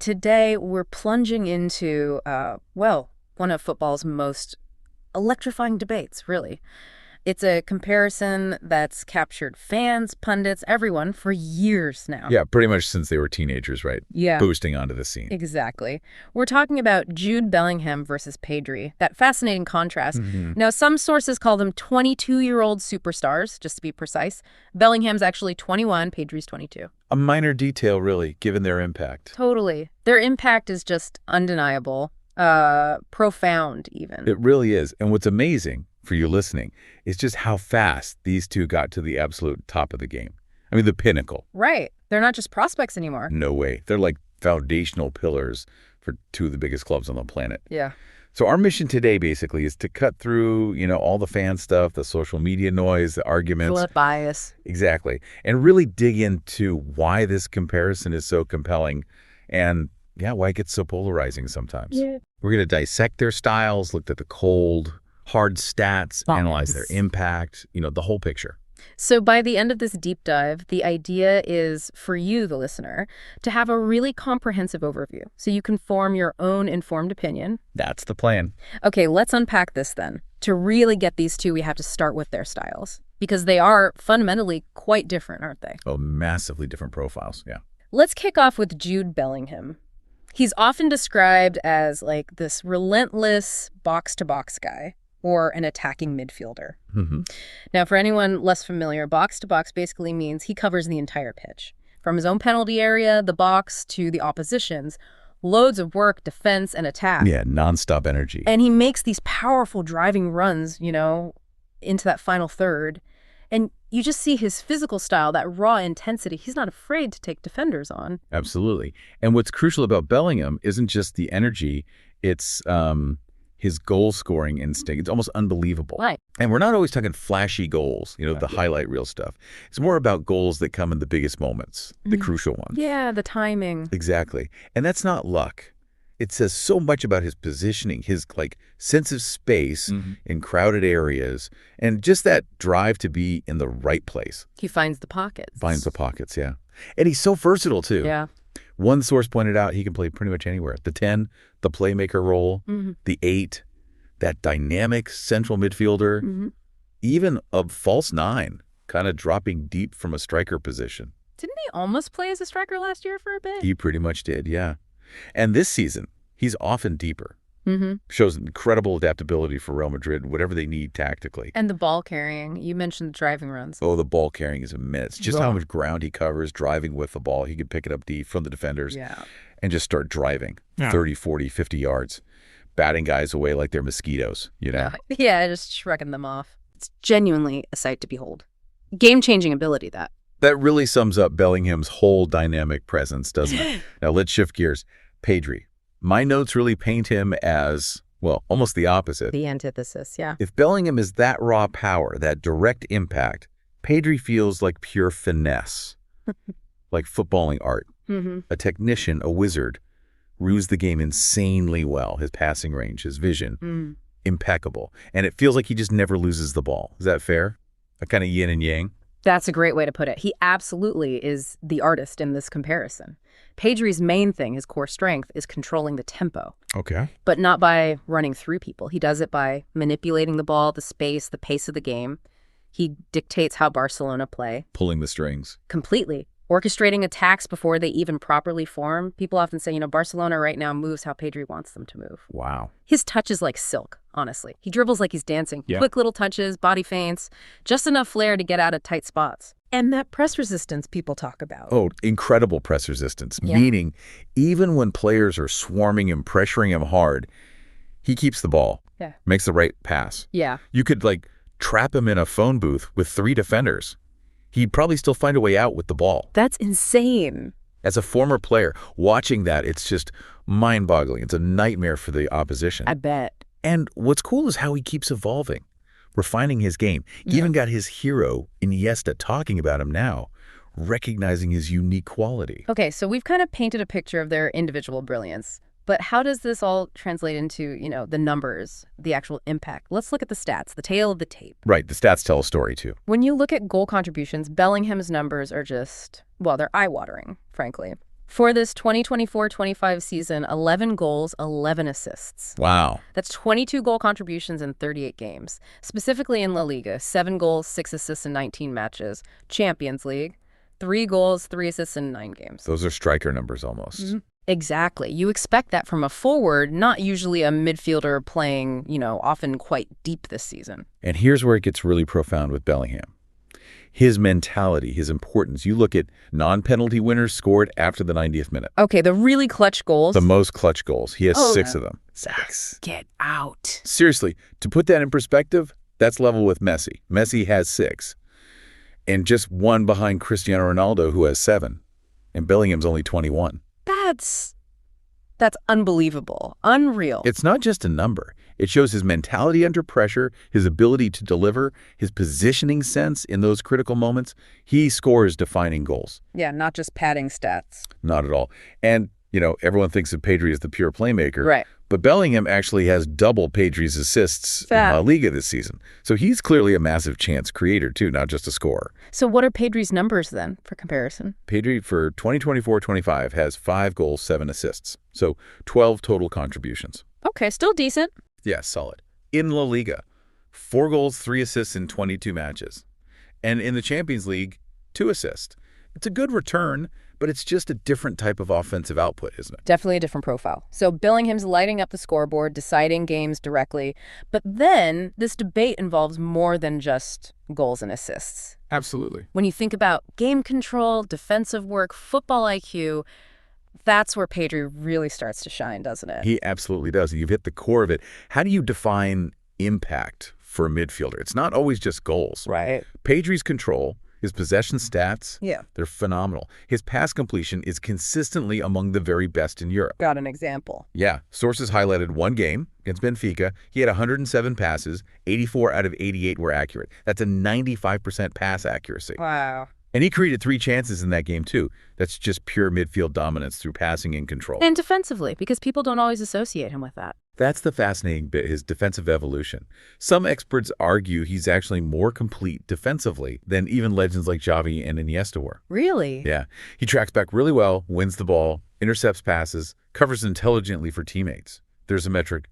Today, we're plunging into, one of football's most electrifying debates, really. It's a comparison that's captured fans, pundits, everyone for years now. Yeah, pretty much since they were teenagers, right? Yeah. Boosting onto the scene. Exactly. We're talking about Jude Bellingham versus Pedri, that fascinating contrast. Now, some sources call them 22-year-old superstars, just to be precise. Bellingham's actually 21, Pedri's 22. A minor detail, really, given their impact. Totally. Their impact is just undeniable, profound even. It really is. And what's amazing for you listening is just how fast these two got to the absolute top of the game. I mean, the pinnacle. Right. They're not just prospects anymore. No way. They're like foundational pillars for two of the biggest clubs on the planet. Yeah. So our mission today basically is to cut through, all the fan stuff, the social media noise, the arguments. Full of bias. Exactly. And really dig into why this comparison is so compelling and, why it gets so polarizing sometimes. Yeah. We're going to dissect their styles, look at the cold, hard stats, analyze their impact, the whole picture. So by the end of this deep dive, the idea is for you, the listener, to have a really comprehensive overview so you can form your own informed opinion. That's the plan. Okay, let's unpack this then. To really get these two, we have to start with their styles because they are fundamentally quite different, aren't they? Oh, massively different profiles, yeah. Let's kick off with Jude Bellingham. He's often described as like this relentless box-to-box guy, or an attacking midfielder. Now, for anyone less familiar, box-to-box basically means he covers the entire pitch. From his own penalty area, the box, to the opposition's. Loads of work, defense, and attack. Yeah, nonstop energy. And he makes these powerful driving runs, into that final third. And you just see his physical style, that raw intensity. He's not afraid to take defenders on. Absolutely. And what's crucial about Bellingham isn't just the energy, it's his goal-scoring instinct. It's almost unbelievable. Right. And we're not always talking flashy goals, the highlight reel stuff. It's more about goals that come in the biggest moments, the crucial ones. Yeah, the timing. Exactly. And that's not luck. It says so much about his positioning, his sense of space in crowded areas, and just that drive to be in the right place. He finds the pockets. Finds the pockets, yeah. And he's so versatile, too. Yeah. One source pointed out he can play pretty much anywhere. The 10, the playmaker role, the 8, that dynamic central midfielder, even a false 9, kind of dropping deep from a striker position. Didn't he almost play as a striker last year for a bit? He pretty much did, yeah. And this season, he's often deeper. Shows incredible adaptability for Real Madrid, whatever they need tactically. And the ball carrying. You mentioned the driving runs. Oh, the ball carrying is immense. Just how much ground he covers driving with the ball. He can pick it up deep from the defenders and just start driving 30, 40, 50 yards, batting guys away like they're mosquitoes, Yeah, just shrugging them off. It's genuinely a sight to behold. Game-changing ability, that. That really sums up Bellingham's whole dynamic presence, doesn't it? Now, let's shift gears. Pedri. My notes really paint him as, almost the opposite. The antithesis, yeah. If Bellingham is that raw power, that direct impact, Pedri feels like pure finesse, like footballing art. A technician, a wizard, rules the game insanely well. His passing range, his vision, impeccable. And it feels like he just never loses the ball. Is that fair? A kind of yin and yang? That's a great way to put it. He absolutely is the artist in this comparison. Pedri's main thing, his core strength, is controlling the tempo. Okay. But not by running through people. He does it by manipulating the ball, the space, the pace of the game. He dictates how Barcelona play. Pulling the strings. Completely. Orchestrating attacks before they even properly form. People often say, Barcelona right now moves how Pedri wants them to move. Wow. His touch is like silk, honestly. He dribbles like he's dancing. Yeah. Quick little touches, body feints, just enough flair to get out of tight spots. And that press resistance people talk about. Oh, incredible press resistance. Yeah. Meaning, even when players are swarming and pressuring him hard, he keeps the ball. Yeah. Makes the right pass. Yeah. You could, trap him in a phone booth with 3 defenders. He'd probably still find a way out with the ball. That's insane. As a former player, watching that, it's just mind-boggling. It's a nightmare for the opposition. I bet. And what's cool is how he keeps evolving, refining his game. He even got his hero, Iniesta, talking about him now, recognizing his unique quality. Okay, so we've kind of painted a picture of their individual brilliance. But how does this all translate into, the numbers, the actual impact? Let's look at the stats, the tail of the tape. Right, the stats tell a story, too. When you look at goal contributions, Bellingham's numbers are just, they're eye-watering, frankly. For this 2024-25 season, 11 goals, 11 assists. Wow. That's 22 goal contributions in 38 games. Specifically in La Liga, 7 goals, 6 assists in 19 matches. Champions League, 3 goals, 3 assists in 9 games. Those are striker numbers almost. Mm-hmm. Exactly. You expect that from a forward, not usually a midfielder playing, often quite deep this season. And here's where it gets really profound with Bellingham. His mentality, his importance. You look at non-penalty winners scored after the 90th minute. Okay, the really clutch goals. The most clutch goals. He has 6 of them. 6. Get out. Seriously, to put that in perspective, that's level with Messi. Messi has 6. And just 1 behind Cristiano Ronaldo, who has 7. And Bellingham's only 21. That's unbelievable. Unreal. It's not just a number. It shows his mentality under pressure, his ability to deliver, his positioning sense in those critical moments. He scores defining goals. Yeah, not just padding stats. Not at all. And, everyone thinks of Pedri as the pure playmaker. Right. But Bellingham actually has double Pedri's assists in La Liga this season. So he's clearly a massive chance creator, too, not just a scorer. So what are Pedri's numbers, then, for comparison? Pedri, for 2024-25, has 5 goals, 7 assists. So 12 total contributions. Okay, still decent. Yeah, solid. In La Liga, 4 goals, 3 assists in 22 matches. And in the Champions League, 2 assists. It's a good return, but it's just a different type of offensive output, isn't it? Definitely a different profile. So Bellingham's lighting up the scoreboard, deciding games directly. But then this debate involves more than just goals and assists. Absolutely. When you think about game control, defensive work, football IQ, that's where Pedri really starts to shine, doesn't it? He absolutely does. You've hit the core of it. How do you define impact for a midfielder? It's not always just goals. Right. Pedri's control, his possession stats, they're phenomenal. His pass completion is consistently among the very best in Europe. Got an example. Yeah. Sources highlighted one game against Benfica. He had 107 passes, 84 out of 88 were accurate. That's a 95% pass accuracy. Wow. And he created 3 chances in that game, too. That's just pure midfield dominance through passing and control. And defensively, because people don't always associate him with that. That's the fascinating bit, his defensive evolution. Some experts argue he's actually more complete defensively than even legends like Xavi and Iniesta were. Really? Yeah. He tracks back really well, wins the ball, intercepts passes, covers intelligently for teammates. There's a metric,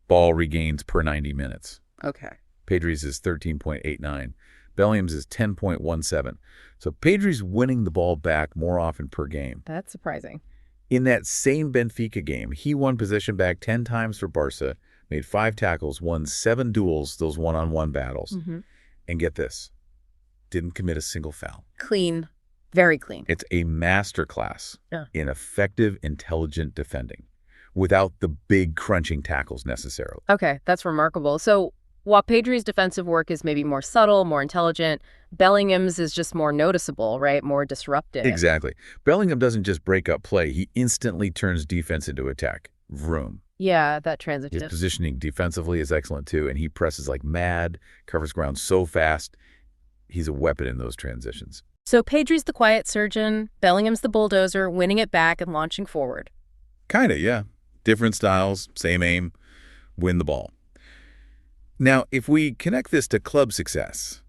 ball regains per 90 minutes. Okay. Pedri's is 13.89. Bellingham's is 10.17. So Pedri's winning the ball back more often per game. That's surprising. In that same Benfica game, he won possession back 10 times for Barca, made 5 tackles, won 7 duels, those one-on-one battles. And get this, didn't commit a single foul. Clean. Very clean. It's a masterclass in effective, intelligent defending without the big crunching tackles necessarily. Okay, that's remarkable. So while Pedri's defensive work is maybe more subtle, more intelligent, Bellingham's is just more noticeable, right? More disruptive. Exactly. Bellingham doesn't just break up play. He instantly turns defense into attack. Vroom. Yeah, that transition. His positioning defensively is excellent, too, and he presses like mad, covers ground so fast. He's a weapon in those transitions. So Pedri's the quiet surgeon, Bellingham's the bulldozer, winning it back and launching forward. Kind of, yeah. Different styles, same aim, win the ball. Now, if we connect this to club success,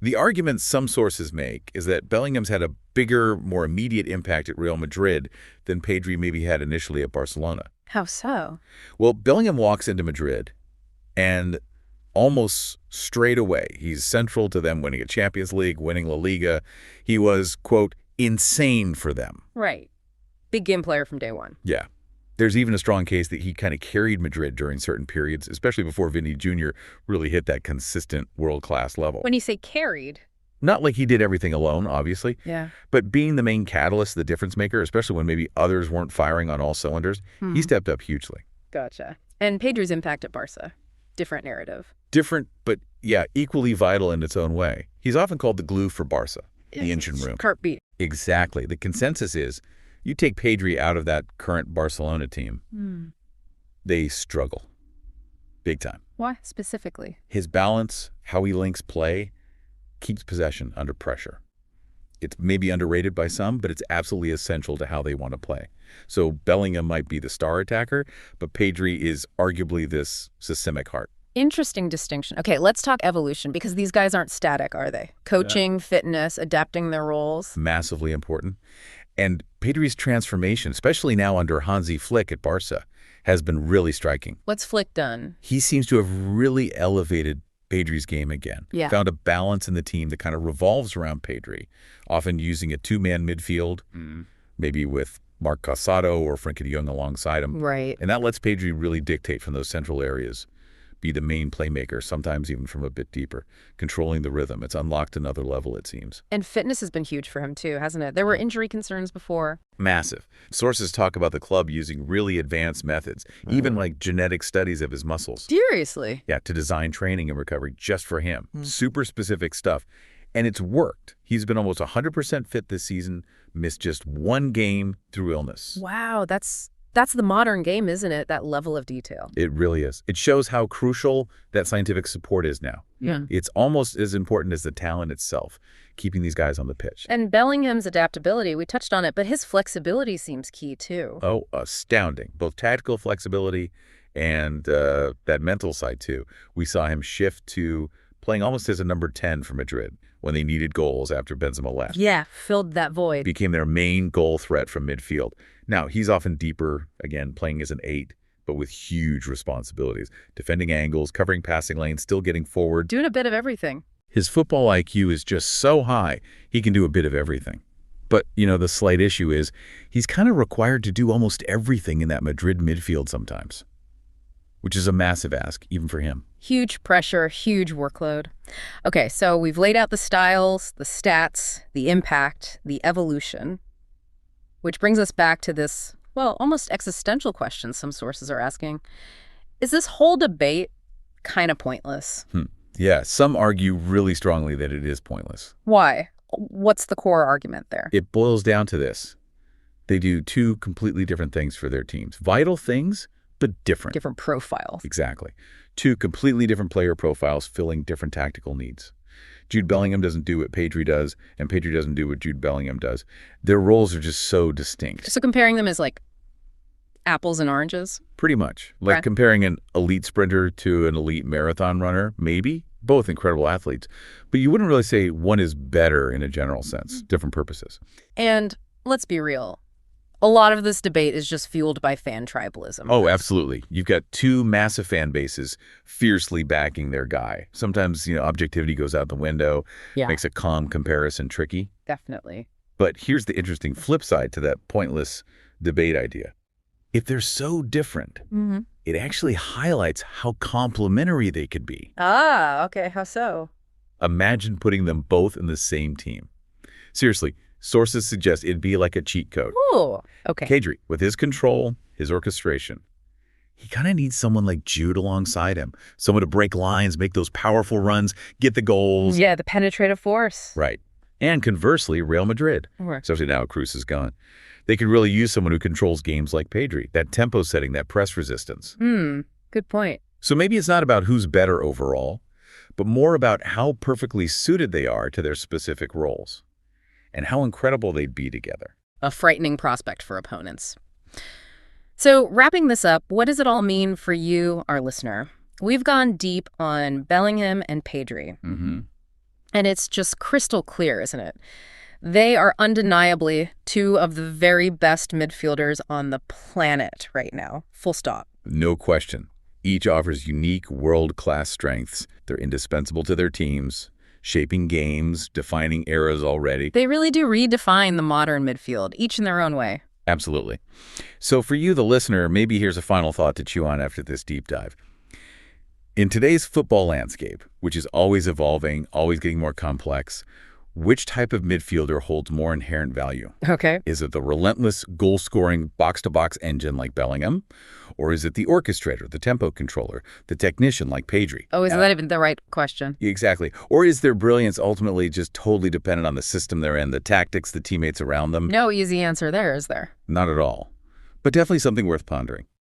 the argument some sources make is that Bellingham's had a bigger, more immediate impact at Real Madrid than Pedri maybe had initially at Barcelona. How so? Well, Bellingham walks into Madrid and almost straight away, he's central to them winning a Champions League, winning La Liga. He was, quote, insane for them. Right. Big game player from day one. Yeah. There's even a strong case that he kind of carried Madrid during certain periods, especially before Vinny Jr. really hit that consistent world-class level. When you say carried? Not like he did everything alone, obviously. Yeah. But being the main catalyst, the difference maker, especially when maybe others weren't firing on all cylinders, he stepped up hugely. Gotcha. And Pedri's impact at Barca? Different narrative. Different, but yeah, equally vital in its own way. He's often called the glue for Barca, the engine room. Heartbeat. Exactly. The consensus is, you take Pedri out of that current Barcelona team, they struggle. Big time. Why specifically? His balance, how he links play, keeps possession under pressure. It's maybe underrated by some, but it's absolutely essential to how they want to play. So Bellingham might be the star attacker, but Pedri is arguably this systemic heart. Interesting distinction. Okay, let's talk evolution, because these guys aren't static, are they? Coaching, fitness, adapting their roles. Massively important. And Pedri's transformation, especially now under Hansi Flick at Barca, has been really striking. What's Flick done? He seems to have really elevated Pedri's game again. Yeah. Found a balance in the team that kind of revolves around Pedri, often using a two-man midfield, maybe with Marc Casado or Frenkie de Jong alongside him. Right. And that lets Pedri really dictate from those central areas, be the main playmaker, sometimes even from a bit deeper, controlling the rhythm. It's unlocked another level, it seems. And fitness has been huge for him too, hasn't it? There were injury concerns before. Massive. Sources talk about the club using really advanced methods, even like genetic studies of his muscles. Seriously? Yeah, to design training and recovery just for him. Super specific stuff. And it's worked. He's been almost 100% fit this season, missed just one game through illness. Wow, that's the modern game, isn't it? That level of detail. It really is. It shows how crucial that scientific support is now. Yeah. It's almost as important as the talent itself, keeping these guys on the pitch. And Bellingham's adaptability, we touched on it, but his flexibility seems key too. Oh, astounding. Both tactical flexibility and that mental side too. We saw him shift to playing almost as a number 10 for Madrid when they needed goals after Benzema left. Yeah, filled that void. Became their main goal threat from midfield. Now, he's often deeper, again, playing as an 8, but with huge responsibilities. Defending angles, covering passing lanes, still getting forward. Doing a bit of everything. His football IQ is just so high, he can do a bit of everything. But, the slight issue is he's kind of required to do almost everything in that Madrid midfield sometimes, which is a massive ask, even for him. Huge pressure, huge workload. Okay, so we've laid out the styles, the stats, the impact, the evolution, which brings us back to this, well, almost existential question some sources are asking. Is this whole debate kind of pointless? Yeah, some argue really strongly that it is pointless. Why? What's the core argument there? It boils down to this. They do two completely different things for their teams. Vital things, but different. Different profiles. Exactly. Two completely different player profiles filling different tactical needs. Jude Bellingham doesn't do what Pedri does, and Pedri doesn't do what Jude Bellingham does. Their roles are just so distinct. So comparing them is like apples and oranges? Pretty much. Like comparing an elite sprinter to an elite marathon runner, maybe. Both incredible athletes. But you wouldn't really say one is better in a general sense. Different purposes. And let's be real. A lot of this debate is just fueled by fan tribalism. Oh, absolutely. You've got two massive fan bases fiercely backing their guy. Sometimes, objectivity goes out the window, makes a calm comparison tricky. Definitely. But here's the interesting flip side to that pointless debate idea. If they're so different, it actually highlights how complementary they could be. Ah, okay. How so? Imagine putting them both in the same team. Seriously, sources suggest it'd be like a cheat code. Ooh, okay. Pedri, with his control, his orchestration, he kind of needs someone like Jude alongside him. Someone to break lines, make those powerful runs, get the goals. Yeah, the penetrative force. Right. And conversely, Real Madrid, especially now Cruz is gone, they could really use someone who controls games like Pedri, that tempo setting, that press resistance. Good point. So maybe it's not about who's better overall, but more about how perfectly suited they are to their specific roles and how incredible they'd be together. A frightening prospect for opponents. So wrapping this up, what does it all mean for you, our listener? We've gone deep on Bellingham and Pedri. And it's just crystal clear, isn't it? They are undeniably two of the very best midfielders on the planet right now. Full stop. No question. Each offers unique world-class strengths. They're indispensable to their teams, shaping games, defining eras already. They really do redefine the modern midfield, each in their own way. Absolutely. So for you, the listener, maybe here's a final thought to chew on after this deep dive. In today's football landscape, which is always evolving, always getting more complex, which type of midfielder holds more inherent value? Okay. Is it the relentless goal-scoring box-to-box engine like Bellingham? Or is it the orchestrator, the tempo controller, the technician like Pedri? Oh, is that even the right question? Exactly. Or is their brilliance ultimately just totally dependent on the system they're in, the tactics, the teammates around them? No easy answer there, is there? Not at all. But definitely something worth pondering.